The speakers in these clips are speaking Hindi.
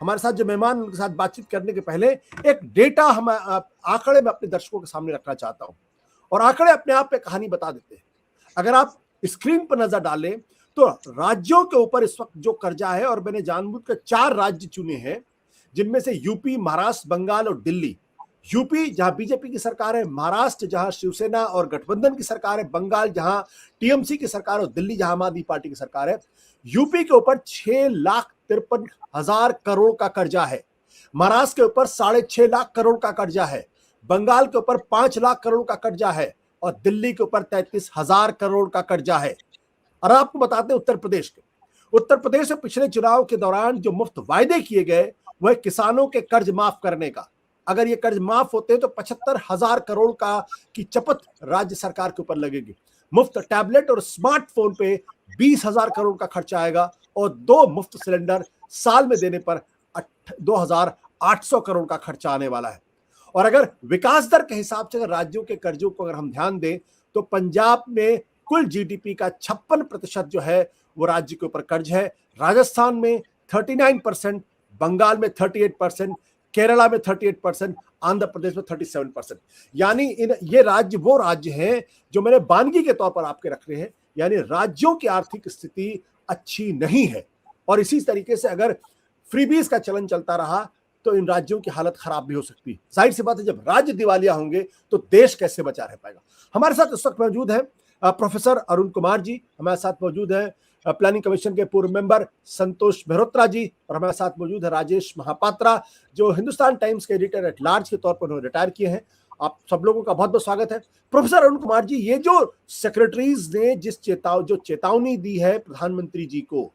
हमारे साथ जो मेहमान, उनके साथ बातचीत करने के पहले एक डेटा हम आंकड़े में अपने दर्शकों के सामने रखना चाहता हूं, और आंकड़े अपने आप में कहानी बता देते हैं। अगर आप स्क्रीन पर नजर डालें तो राज्यों के ऊपर इस वक्त जो कर्जा है, और मैंने जानबूझकर 4 राज्य चुने हैं, जिनमें से यूपी, महाराष्ट्र, बंगाल और दिल्ली। यूपी जहां बीजेपी की सरकार है, महाराष्ट्र जहां शिवसेना और गठबंधन की सरकार है, बंगाल जहां टीएमसी की सरकार है, और दिल्ली जहां आम आदमी पार्टी की सरकार है। यूपी के ऊपर 6,53,000 करोड़ का कर्जा है, महाराष्ट्र के ऊपर 6.5 लाख करोड़ का कर्जा है, बंगाल के ऊपर 5 लाख करोड़ का कर्जा है, और दिल्ली के ऊपर 33,000 करोड़ का कर्जा है। और आपको बताते हैं उत्तर प्रदेश में पिछले चुनाव के दौरान जो मुफ्त वायदे किए गए, वह किसानों के कर्ज माफ करने का। अगर ये कर्ज माफ होते हैं तो 75,000 करोड़ का की चपत राज्य सरकार के ऊपर लगेगी। मुफ्त टैबलेट और स्मार्टफोन पे 20,000 करोड़ का खर्चा आएगा, और 2 मुफ्त सिलेंडर साल में देने पर 2,800 करोड़ का खर्चा आने वाला है। और अगर विकास दर के हिसाब से अगर राज्यों के कर्जों को अगर हम ध्यान दें तो पंजाब में कुल जीडीपी का 56% जो है वो राज्य के ऊपर कर्ज है, राजस्थान में 39%, बंगाल में 38%, केरला में 38%, आंध्र प्रदेश में 37%। यानी ये राज्य वो राज्य हैं जो मैंने बानगी के तौर पर आपके रख रहे हैं, यानी राज्यों की आर्थिक स्थिति अच्छी नहीं है। और इसी तरीके से अगर फ्रीबीज का चलन चलता रहा तो इन राज्यों की हालत खराब भी हो सकती है। जाहिर सी बात है, जब राज्य दिवालिया होंगे तो देश कैसे बचा रह पाएगा। हमारे साथ इस वक्त मौजूद है प्रोफेसर अरुण कुमार जी, हमारे साथ मौजूद है प्लानिंग कमीशन के पूर्व मेंबर संतोष मेहरोत्रा जी, और हमारे साथ मौजूद है राजेश महापात्रा, जो हिंदुस्तान टाइम्स के एडिटर एट लार्ज के तौर पर उन्होंने रिटायर किए हैं। आप सब लोगों का बहुत बहुत स्वागत है। प्रोफेसर अरुण कुमार जी, ये जो सेक्रेटरीज ने जो चेतावनी दी है प्रधानमंत्री जी को,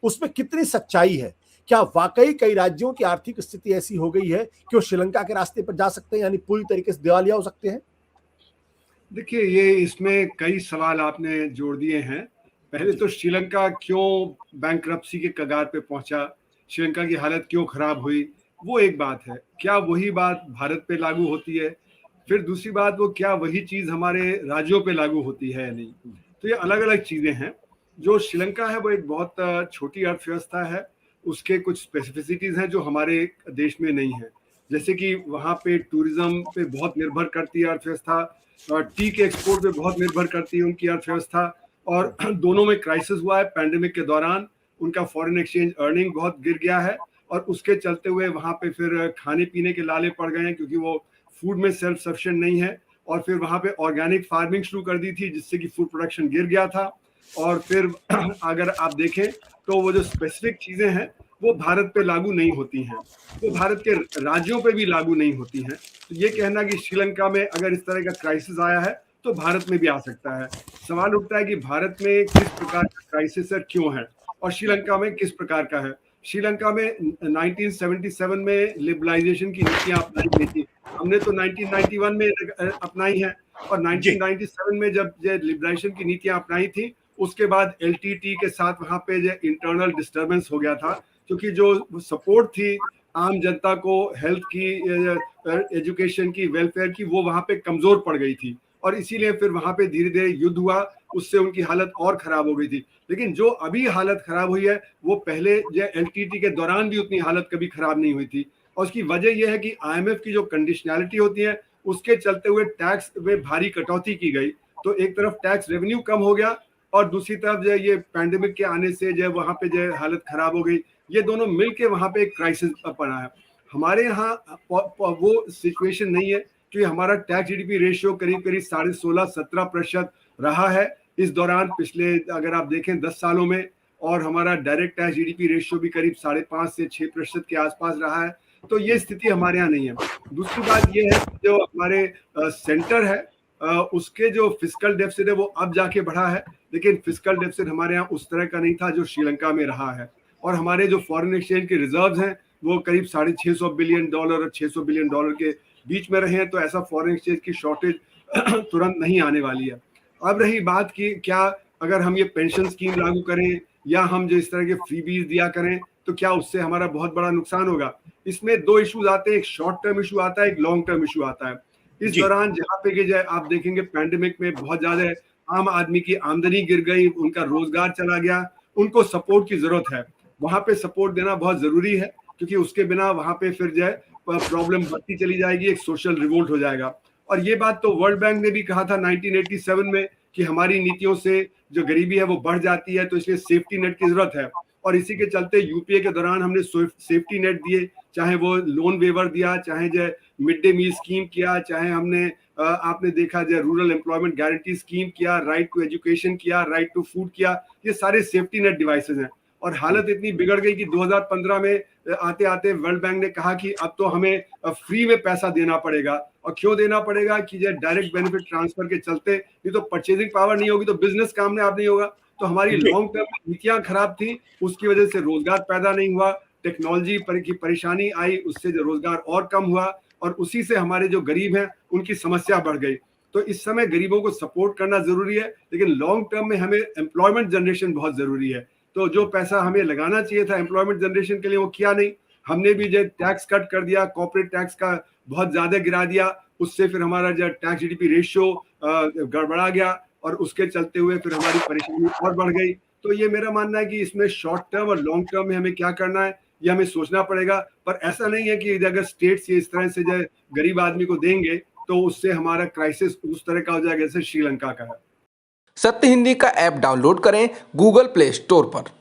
उसमें कितनी सच्चाई है? क्या वाकई कई राज्यों की आर्थिक स्थिति ऐसी हो गई है कि वो श्रीलंका के रास्ते पर जा सकते हैं, यानी पूरी तरीके से दिवालिया हो सकते हैं? देखिए, ये इसमें कई सवाल आपने जोड़ दिए हैं। पहले तो श्रीलंका क्यों बैंकरप्सी के कगार पे पहुंचा, श्रीलंका की हालत क्यों खराब हुई, वो एक बात है। क्या वही बात भारत पे लागू होती है? फिर दूसरी बात, वो क्या वही चीज हमारे राज्यों पे लागू होती है या नहीं? तो ये अलग अलग चीजें हैं। जो श्रीलंका है वो एक बहुत छोटी अर्थव्यवस्था है, उसके कुछ स्पेसिफिसिटीज हैं जो हमारे देश में नहीं है। जैसे कि वहाँ पे टूरिज्म पे बहुत निर्भर करती है अर्थव्यवस्था, टी के एक्सपोर्ट पे बहुत निर्भर करती है उनकी अर्थव्यवस्था, और दोनों में क्राइसिस हुआ है। पैंडेमिक के दौरान उनका फॉरेन एक्सचेंज अर्निंग बहुत गिर गया है, और उसके चलते हुए वहाँ पे फिर खाने पीने के लाले पड़ गए हैं, क्योंकि वो फूड में सेल्फ सफिशिएंट नहीं है। और फिर वहाँ पे ऑर्गेनिक फार्मिंग शुरू कर दी थी, जिससे कि फूड प्रोडक्शन गिर गया था। और फिर अगर आप देखें तो वो जो स्पेसिफिक चीजें हैं वो भारत पे लागू नहीं होती हैं, वो भारत के राज्यों पे भी लागू नहीं होती हैं। तो ये कहना कि श्रीलंका में अगर इस तरह का क्राइसिस आया है तो भारत में भी आ सकता है। सवाल उठता है कि भारत में किस प्रकार का क्राइसिस है, क्यों है, और श्रीलंका में किस प्रकार का है। श्रीलंका में 1977 में लिबरलाइजेशन की नीतियां अपनाई गई थी, हमने तो 1991 में अपनाई है। और 1997 में जब लिबरलाइजेशन की नीतियां अपनाई थी, उसके बाद एलटीटी के साथ वहाँ पे जो इंटरनल डिस्टर्बेंस हो गया था, क्योंकि जो सपोर्ट थी आम जनता को हेल्थ की, एजुकेशन की, वेलफेयर की, वो वहाँ पे कमजोर पड़ गई थी। और इसीलिए फिर वहाँ पे धीरे धीरे युद्ध हुआ, उससे उनकी हालत और खराब हो गई थी। लेकिन जो अभी हालत खराब हुई है वो पहले जो एलटीटी के दौरान भी उतनी हालत कभी खराब नहीं हुई थी। और उसकी वजह यह है कि आईएमएफ की जो कंडीशनैलिटी होती है उसके चलते हुए टैक्स में भारी कटौती की गई। तो एक तरफ टैक्स रेवेन्यू कम हो गया, और दूसरी तरफ जो ये पैंडेमिक के आने से जो वहाँ पे जो हालत खराब हो गई, ये दोनों मिलके वहाँ पे एक क्राइसिस पड़ा है। हमारे यहाँ वो सिचुएशन नहीं है, क्योंकि हमारा टैक्स जीडीपी रेशियो करीब करीब 16.5-17% रहा है इस दौरान, पिछले अगर आप देखें 10 सालों में। और हमारा डायरेक्ट टैक्स जीडीपी रेशियो भी करीब 5.5 से 6% के आसपास रहा है। तो ये स्थिति हमारे यहाँ नहीं है। दूसरी बात ये है, जो हमारे सेंटर है उसके जो फिस्कल डेफिसिट है वो अब जाके बढ़ा है, लेकिन फिस्कल डेफिसिट हमारे यहाँ उस तरह का नहीं था जो श्रीलंका में रहा है। और हमारे जो फॉरेन एक्सचेंज के रिजर्व्स हैं वो करीब $650 बिलियन और $600 बिलियन के बीच में रहे हैं। तो ऐसा फॉरेन एक्सचेंज की शॉर्टेज तुरंत नहीं आने वाली है। अब रही बात की क्या अगर हम ये पेंशन स्कीम लागू करें या हम जो इस तरह के फ्रीबीज दिया करें तो क्या उससे हमारा बहुत बड़ा नुकसान होगा? इसमें 2 इश्यूज आते हैं, एक शॉर्ट टर्म इशू आता है, एक लॉन्ग टर्म इशू आता है। इस दौरान जहाँ पे कि आप देखेंगे पैंडेमिक में बहुत ज्यादा आम आदमी की आमदनी गिर गई, उनका रोजगार चला गया, उनको सपोर्ट की जरूरत है, वहां पे सपोर्ट देना बहुत जरूरी है। क्योंकि उसके बिना वहां पे फिर जो है प्रॉब्लम बढ़ती चली जाएगी, एक सोशल रिवोल्ट हो जाएगा। और ये बात तो वर्ल्ड बैंक ने भी कहा था 1987 में कि हमारी नीतियों से जो गरीबी है वो बढ़ जाती है, तो इसलिए सेफ्टी नेट की जरूरत है। और इसी के चलते यूपीए के दौरान हमने सेफ्टी नेट दिए, चाहे वो लोन वेवर दिया, चाहे जो मिड डे मील स्कीम किया, चाहे हमने आपने देखा जो रूरल एम्प्लॉयमेंट गारंटी स्कीम किया, राइट टू एजुकेशन किया, राइट टू फूड किया, ये सारे सेफ्टी नेट डिवाइसेज हैं। और हालत इतनी बिगड़ गई कि 2015 में आते आते वर्ल्ड बैंक ने कहा कि अब तो हमें फ्री में पैसा देना पड़ेगा। और क्यों देना पड़ेगा कि जो डायरेक्ट बेनिफिट ट्रांसफर के चलते, ये तो परचेजिंग पावर नहीं होगी तो बिजनेस कामयाब नहीं होगा। तो हमारी लॉन्ग टर्म नीतियां खराब थी, उसकी वजह से रोजगार पैदा नहीं हुआ, टेक्नोलॉजी की परेशानी आई, उससे जो रोजगार और कम हुआ, और उसी से हमारे जो गरीब हैं उनकी समस्या बढ़ गई। तो इस समय गरीबों को सपोर्ट करना जरूरी है, लेकिन लॉन्ग टर्म में हमें एम्प्लॉयमेंट जनरेशन बहुत जरूरी है। तो जो पैसा हमें लगाना चाहिए था एम्प्लॉयमेंट जनरेशन के लिए वो किया नहीं। हमने भी जो टैक्स कट कर दिया, कॉर्पोरेट टैक्स का बहुत ज्यादा गिरा दिया, उससे फिर हमारा जो टैक्स जीडीपी रेशियो गड़बड़ा गया, और उसके चलते हुए फिर हमारी परेशानी और बढ़ गई। तो ये मेरा मानना है कि इसमें शॉर्ट टर्म और लॉन्ग टर्म में हमें क्या करना है ये हमें सोचना पड़ेगा। पर ऐसा नहीं है कि अगर स्टेट्स ये इस तरह से जो गरीब आदमी को देंगे तो उससे हमारा क्राइसिस उस तरह का हो जाएगा जैसे श्रीलंका का है। सत्य हिंदी का ऐप डाउनलोड करें गूगल प्ले स्टोर पर।